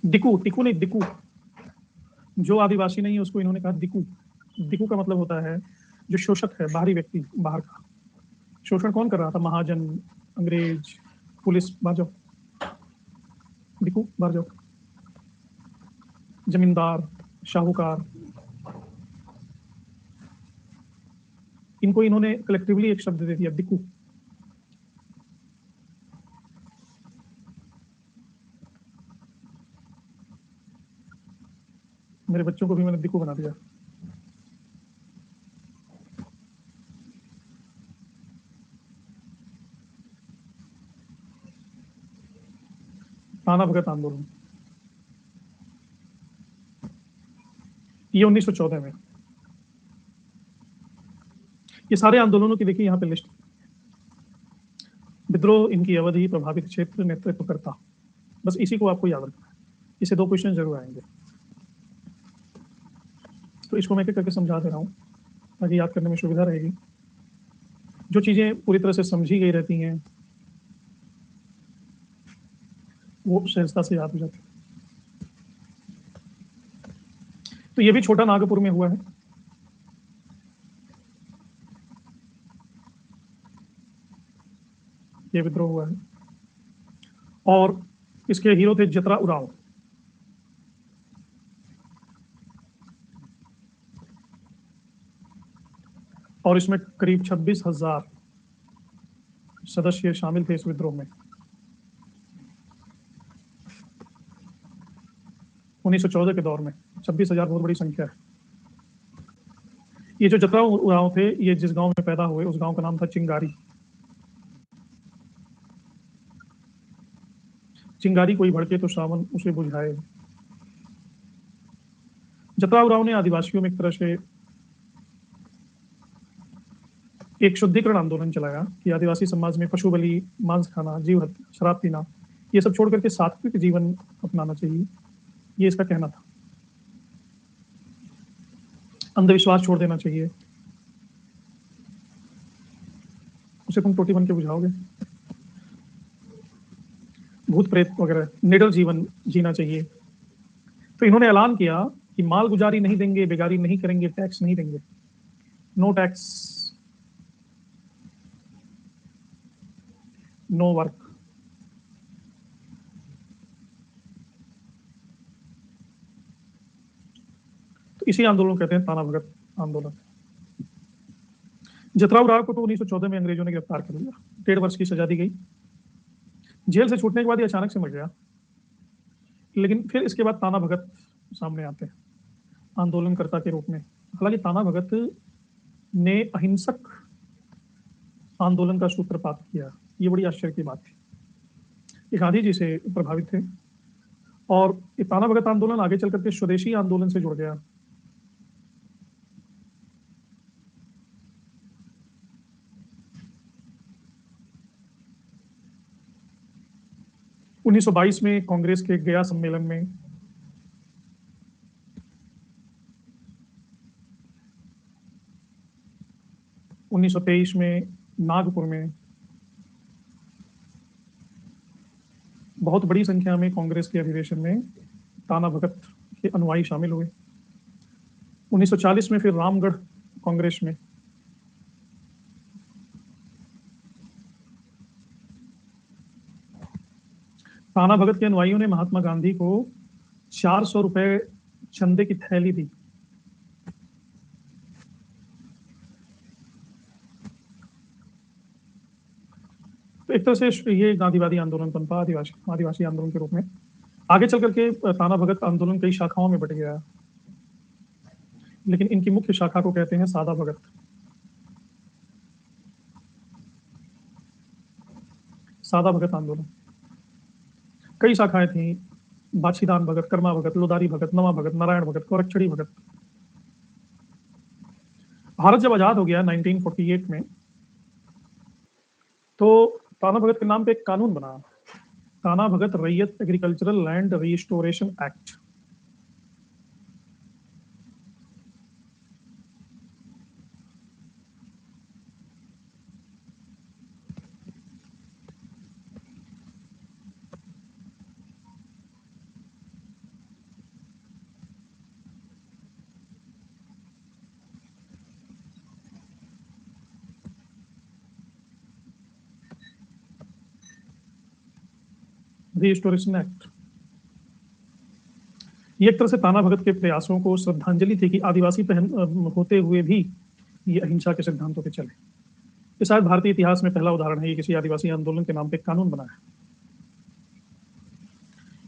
दिकू, टिकू नहीं, दिकू। जो आदिवासी नहीं है उसको इन्होंने कहा दिकू। दिकू का मतलब होता है जो शोषक है, बाहरी व्यक्ति, बाहर का। शोषण कौन कर रहा था? महाजन, अंग्रेज, पुलिस। बाहर जाओ, दिकू बाहर जाओ। जमींदार, शाहूकार, इनको इन्होंने कलेक्टिवली एक शब्द दे दिया, दिकू। मेरे बच्चों को भी मैंने दिकू बना दिया। ताना भगत आंदोलन, ये 1914 में। ये सारे आंदोलनों की देखिए यहाँ पे लिस्ट। विद्रोह, इनकी अवधि, प्रभावित क्षेत्र, नेतृत्वकर्ता। बस इसी को आपको याद रखना है। इसे 2 क्वेश्चन जरूर आएंगे। तो इसको मैं एक करके समझा दे रहा हूँ ताकि याद करने में सुविधा रहेगी। जो चीजें पूरी तरह से समझी गई रहती हैं वो सहजता से याद हो जाती है। तो ये भी छोटा नागपुर में हुआ है। ये विद्रोह हुआ है। और इसके हीरो थे जतरा उरांव। और इसमें करीब 26,000 सदस्य शामिल थे इस विद्रोह में। 1914 के दौर में 26,000 बहुत बड़ी संख्या है। ये जो जतरा उरांव थे, ये जिस गांव में पैदा हुए उस गांव का नाम था चिंगारी। चिंगारी कोई भड़के तो सावन उसे बुझाए। जतरा उरांव ने आदिवासियों में एक तरह से एक शुद्धिकरण आंदोलन चलाया कि आदिवासी समाज में पशु बलि, मांस खाना, जीव हत्या, शराब पीना, ये सब छोड़ करके सात्विक जीवन अपनाना चाहिए, ये इसका कहना था। अंधविश्वास छोड़ देना चाहिए। उसे तुम टोटी बन के बुझाओगे। भूत प्रेत वगैरह निडर जीवन जीना चाहिए। तो इन्होंने ऐलान किया कि माल गुजारी नहीं देंगे, बेगारी नहीं करेंगे, टैक्स नहीं देंगे, नो टैक्स, नो वर्क। तो इसी आंदोलन कहते हैं ताना भगत आंदोलन। जतराव राव को तो 1914 में अंग्रेजों ने गिरफ्तार कर लिया, 1.5 वर्ष की सजा दी गई। जेल से छूटने के बाद ये अचानक से मर गया। लेकिन फिर इसके बाद ताना भगत सामने आते हैं आंदोलनकर्ता के रूप में। हालांकि ताना भगत ने अहिंसक आंदोलन का सूत्रपात किया, ये बड़ी आश्चर्य की बात थी। ये गांधी जी से प्रभावित थे और ये ताना भगत आंदोलन आगे चल करके स्वदेशी आंदोलन से जुड़ गया। उन्नीस सौ 22 में कांग्रेस के गया सम्मेलन में 1923 में नागपुर में बहुत बड़ी संख्या में कांग्रेस के अधिवेशन में ताना भगत के अनुयायी शामिल हुए। 1940 में फिर रामगढ़ कांग्रेस में ताना भगत के अनुयायियों ने महात्मा गांधी को 400 रुपए चंदे की थैली दी। तो एक तरह से ये गांधीवादी आंदोलन पनपा आदिवासी आंदोलन के रूप में। आगे चल करके ताना भगत आंदोलन कई शाखाओं में बट गया, लेकिन इनकी मुख्य शाखा को कहते हैं सादा भगत। सादा भगत आंदोलन कई शाखाएं थी, बाछीदान भगत, कर्मा भगत, लोदारी भगत, नवा भगत, नारायण भगत, गोरक्षड़ी भगत। भारत जब आजाद हो गया 1948 में, तो ताना भगत के नाम पे एक कानून बना, ताना भगत रैयत agricultural land restoration act. Restoration act ये एक तरह से ताना भगत के प्रयासों को श्रद्धांजलि थी कि आदिवासी होते हुए भी ये अहिंसा के सिद्धांतों पे चले। ये शायद भारतीय इतिहास में पहला उदाहरण है ये किसी आदिवासी आंदोलन के नाम पे कानून बना है।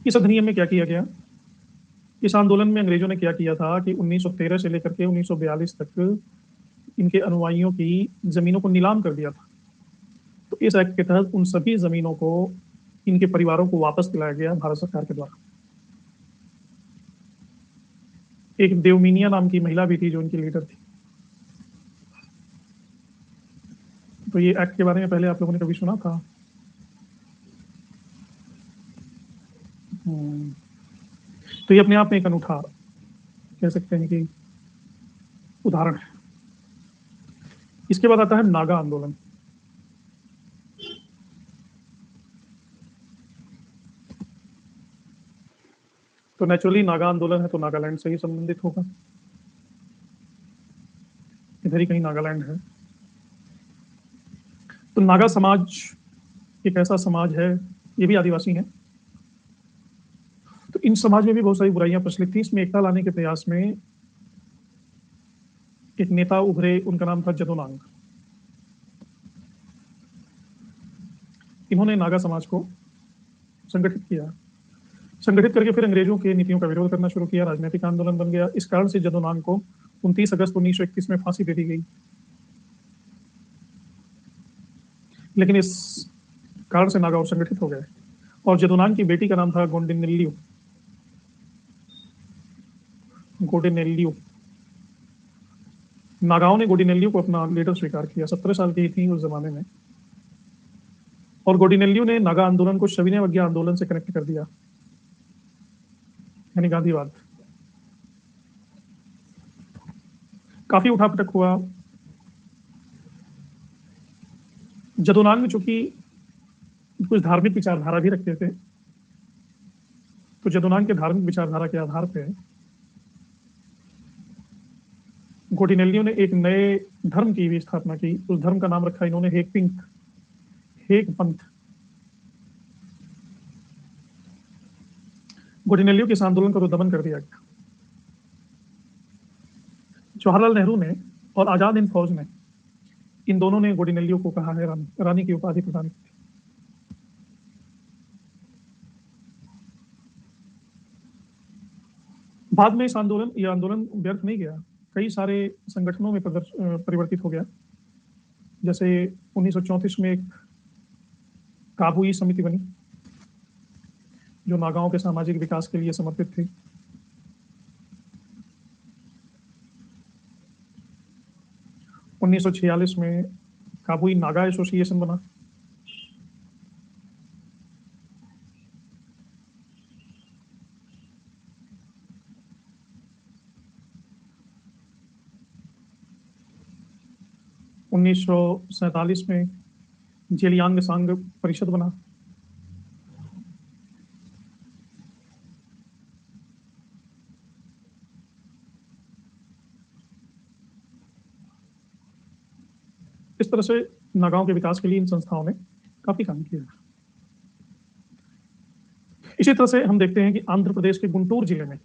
इस अधिनियम में क्या किया गया, इस आंदोलन में अंग्रेजों ने क्या किया था कि 1913 से लेकर के 1942 तक इनके अनुयायियों की जमीनों को नीलाम कर दिया था। तो इस एक्ट के तहत उन सभी जमीनों को इनके परिवारों को वापस दिलाया गया भारत सरकार के द्वारा। एक देवमीनिया नाम की महिला भी थी जो इनकी लीडर थी। तो ये एक्ट के बारे में पहले आप लोगों ने कभी सुना था? तो ये अपने आप में एक अनूठा कह सकते हैं कि उदाहरण है। इसके बाद आता है नागा आंदोलन। तो नेचुरली नागा आंदोलन है तो नागालैंड से ही संबंधित होगा, इधर ही कहीं नागालैंड है। तो नागा समाज एक ऐसा समाज है, ये भी आदिवासी हैं, तो इन समाज में भी बहुत सारी बुराइयां प्रचलित थी। इसमें एकता लाने के प्रयास में एक नेता उभरे, उनका नाम था जदोनांग। इन्होंने नागा समाज को संगठित किया, संगठित करके फिर अंग्रेजों के नीतियों का विरोध करना शुरू किया, राजनीतिक आंदोलन बन गया। इस कारण से जदोनांग को 29 अगस्त 1931 में फांसी दे दी गई। लेकिन इस कारण से नागा और संगठित हो गए, और जदोनांग की बेटी का नाम था गोंडिनेल्यू। गोडिनेल्यू, नागाओं ने गोडिनेल्यू को अपना लीडर स्वीकार किया। 17 साल की थी उस जमाने में, और गोडिनेल्यू ने नागा आंदोलन को सविनय अवज्ञा आंदोलन से कनेक्ट कर दिया, यानी गांधीवाद। काफी उठापटक हुआ। जदोनांग चूंकि कुछ धार्मिक विचारधारा भी रखते थे, तो जदोनांग के धार्मिक विचारधारा के आधार पर गोडिनेल्यू ने एक नए धर्म की भी स्थापना की। उस धर्म का नाम रखा इन्होंने हेकपिंक, हेक पंथ। गोडिनेल्यू के इस आंदोलन का तो दमन कर दिया गया। जवाहरलाल नेहरू ने और आजाद हिंद फौज ने, इन दोनों ने गोडिनेल्यू को कहा है रानी, रानी की उपाधि प्रदान की। बाद में ये आंदोलन व्यर्थ नहीं गया, कई सारे संगठनों में परिवर्तित हो गया। जैसे 1934 में एक काबुई समिति बनी, जो नागाओं के सामाजिक विकास के लिए समर्पित थी। - 1946 में काबुई नागा एसोसिएशन बना। - 1947 में जेलियांग सांग परिषद बना। इस तरह से नागाओं के विकास के लिए इन संस्थाओं ने काफी काम किया। इसी तरह से हम देखते हैं कि आंध्र प्रदेश के गुंटूर जिले में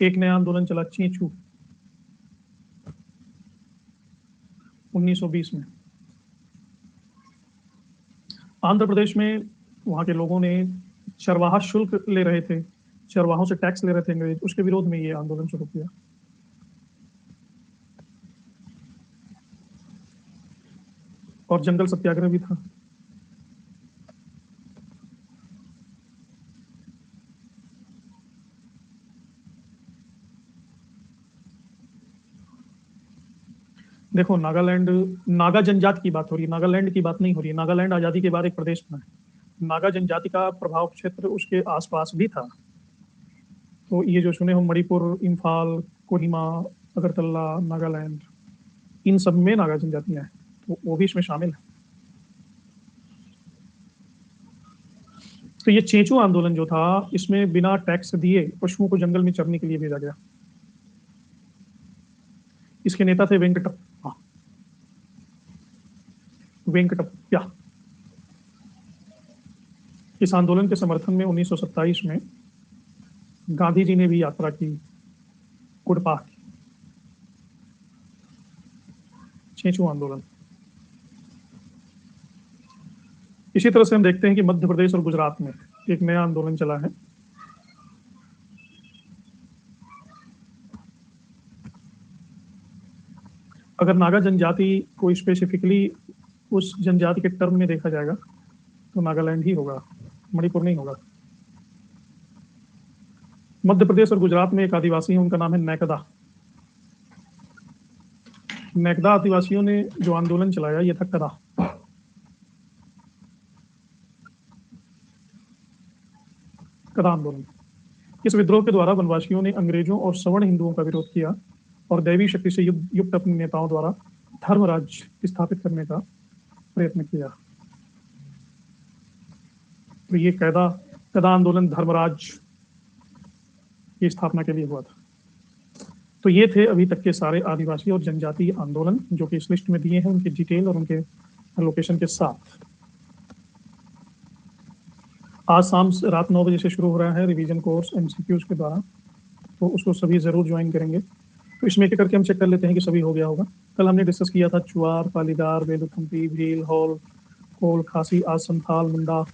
एक नया आंदोलन चला, चेंचू, 1920 में। आंध्र प्रदेश में वहां के लोगों ने चरवाहा शुल्क ले रहे थे, चरवाहों से टैक्स ले रहे थे अंग्रेज, उसके विरोध में ये आंदोलन शुरू किया। और जंगल सत्याग्रह भी था। देखो, नागालैंड, नागा जनजाति की बात हो रही है, नागालैंड की बात नहीं हो रही है। नागालैंड आजादी के बाद एक प्रदेश बना है। नागा जनजाति का प्रभाव क्षेत्र उसके आसपास भी था। तो ये जो सुने हो, मणिपुर, इम्फाल, कोहिमा, अगरतला, नागालैंड, इन सब में नागा जनजातियां हैं, तो वो भी इसमें शामिल है। तो ये चेंचू आंदोलन जो था, इसमें बिना टैक्स दिए पशुओं को जंगल में चरने के लिए भेजा गया। इसके नेता थे वेंकटप्पा। इस आंदोलन के समर्थन में 1927 में गांधी जी ने भी यात्रा की, कुडपा की। चेंचू आंदोलन। इसी तरह से हम देखते हैं कि मध्य प्रदेश और गुजरात में एक नया आंदोलन चला है। अगर नागा जनजाति को स्पेसिफिकली उस जनजाति के टर्म में देखा जाएगा तो नागालैंड ही होगा, मणिपुर नहीं होगा। मध्य प्रदेश और गुजरात में एक आदिवासी है, उनका नाम है नेकदा। नेकदा आदिवासियों ने जो आंदोलन चलाया, ये था कदा आंदोलन। इस विद्रोह के द्वारा वनवासियों ने अंग्रेजों और सवर्ण हिंदुओं का विरोध किया और दैवी शक्ति से युक्त अपने नेताओं द्वारा धर्मराज स्थापित करने का प्रयत्न किया। तो ये कदा आंदोलन धर्मराज की स्थापना के लिए हुआ था। तो ये थे अभी तक के सारे आदिवासी और जनजातीय आंदोलन जो कि इस लिस्ट में दिए हैं, उनके डिटेल और उनके लोकेशन के साथ। आज शाम रात 9 बजे से शुरू हो रहा है रिवीजन कोर्स एमसीक्यूज के द्वारा, तो उसको सभी जरूर ज्वाइन करेंगे। तो इसमें एक करके हम चेक कर लेते हैं कि सभी हो गया होगा। कल हमने डिस्कस किया था चुआर, पालीदार, बेलुथम्पी, भील, हॉल, कोल, खासी, आज संथाल, मुंडा,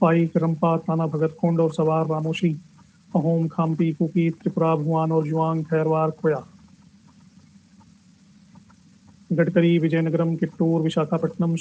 पाइक, रंपा, थाना भगत, खोंड और सवार, रामोशी, अहोम, खाम्पी, कुकी, त्रिपुरा, भुआन और जुआंग, खैरवार, कोया, गडकरी, विजयनगरम, किट्टूर, विशाखापट्टनम,